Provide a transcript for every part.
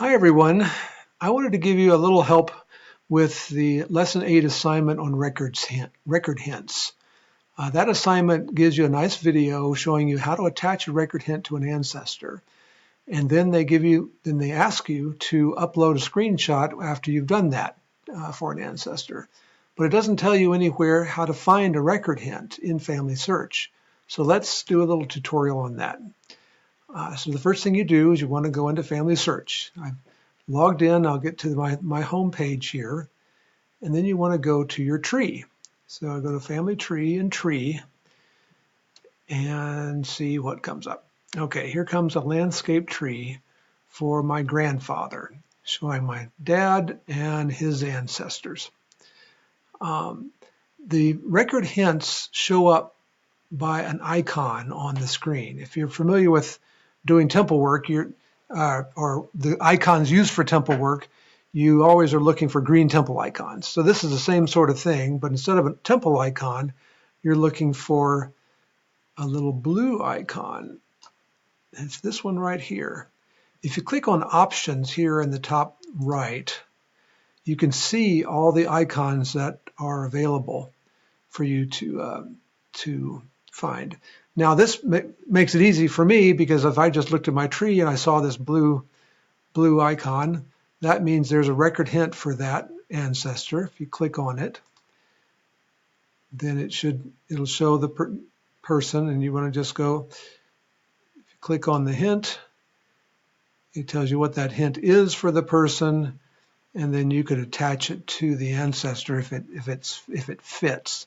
Hi everyone. I wanted to give you a little help with the Lesson 8 assignment on record hints. That assignment gives you a nice video showing you how to attach a record hint to an ancestor. And then they ask you to upload a screenshot after you've done that for an ancestor. But it doesn't tell you anywhere how to find a record hint in Family Search. So let's do a little tutorial on that. So the first thing you do is you want to go into Family Search. I've logged in, I'll get to my home page here, and then you want to go to your tree. So I go to Family Tree and Tree and see what comes up. Okay, here comes a landscape tree for my grandfather, showing my dad and his ancestors. The record hints show up by an icon on the screen. If you're familiar with doing temple work, or the icons used for temple work, you always are looking for green temple icons. So this is the same sort of thing, but instead of a temple icon, you're looking for a little blue icon. It's this one right here. If you click on options here in the top right, you can see all the icons that are available for you to find. Now this makes it easy for me because if I just looked at my tree and I saw this blue icon, that means there's a record hint for that ancestor. If you click on it, then it'll show the person, and you want to just go, if you click on the hint, it tells you what that hint is for the person, and then you could attach it to the ancestor if it fits.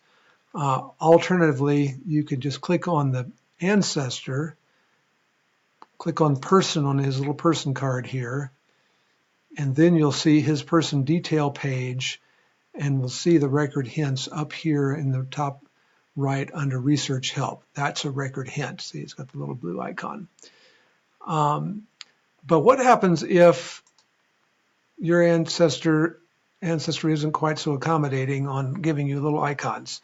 Alternatively, you could just click on the ancestor, click on person on his little person card here, and then you'll see his person detail page, and we'll see the record hints up here in the top right under research help. That's a record hint. See, it's got the little blue icon. But what happens if your ancestry isn't quite so accommodating on giving you little icons?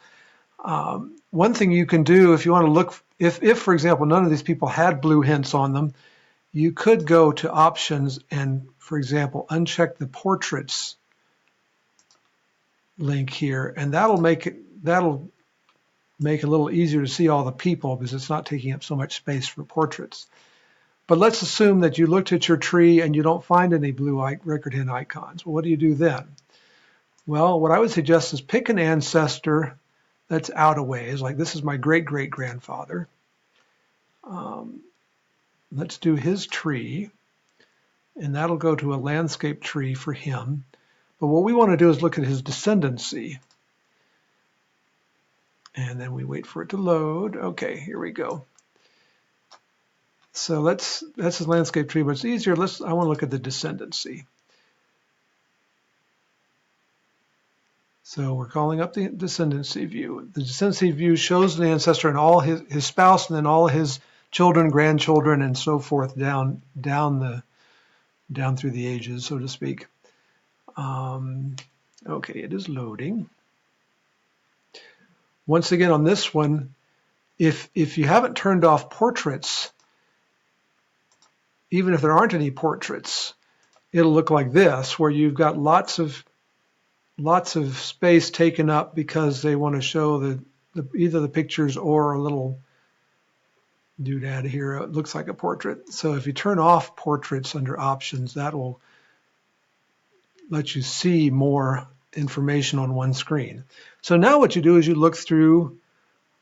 One thing you can do if you want to look, if for example, none of these people had blue hints on them, you could go to options and, for example, uncheck the portraits link here, and that'll make it a little easier to see all the people because it's not taking up so much space for portraits. But let's assume that you looked at your tree and you don't find any blue record hint icons. Well, what do you do then? Well, what I would suggest is pick an ancestor that's out a ways, like this is my great-great-grandfather. Let's do his tree, and that'll go to a landscape tree for him. But what we want to do is look at his descendancy. And then we wait for it to load. Okay, here we go. So that's his landscape tree, but it's easier. I want to look at the descendancy. So we're calling up the descendancy view. The descendancy view shows the ancestor and all his spouse, and then all his children, grandchildren, and so forth down through the ages, so to speak. Okay, it is loading. Once again, on this one, if you haven't turned off portraits, even if there aren't any portraits, it'll look like this, where you've got lots of space taken up because they want to show either the pictures or a little doodad here. It looks like a portrait. So if you turn off portraits under options, that will let you see more information on one screen. So now what you do is you look through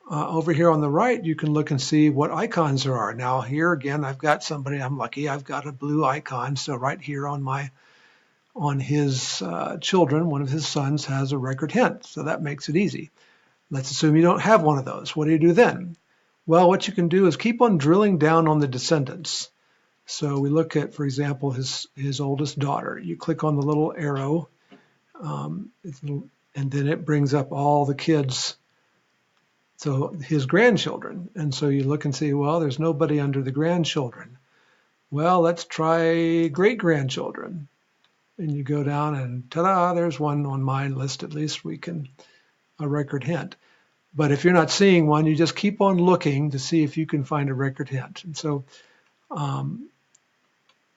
over here on the right, you can look and see what icons there are. Now here again, I've got somebody, I'm lucky, I've got a blue icon. So right here on his children, one of his sons has a record hint. So that makes it easy. Let's assume you don't have one of those. What do you do then? Well, what you can do is keep on drilling down on the descendants. So we look at, for example, his oldest daughter. You click on the little arrow, and then it brings up all the kids, so his grandchildren. And so you look and see, well, there's nobody under the grandchildren. Well, let's try great-grandchildren. And you go down and ta-da, there's one on my list, at least a record hint. But if you're not seeing one, you just keep on looking to see if you can find a record hint. And so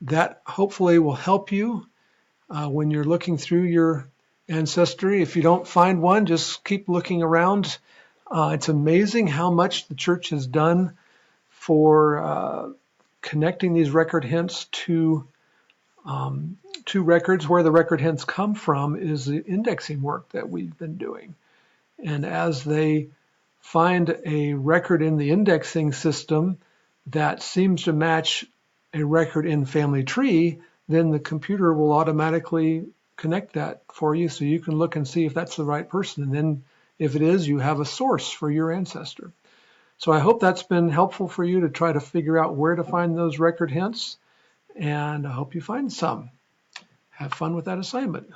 that hopefully will help you when you're looking through your ancestry. If you don't find one, just keep looking around. It's amazing how much the church has done for connecting these record hints to records. Where the record hints come from is the indexing work that we've been doing. And as they find a record in the indexing system that seems to match a record in Family Tree, then the computer will automatically connect that for you so you can look and see if that's the right person. And then if it is, you have a source for your ancestor. So I hope that's been helpful for you to try to figure out where to find those record hints, and I hope you find some. Have fun with that assignment.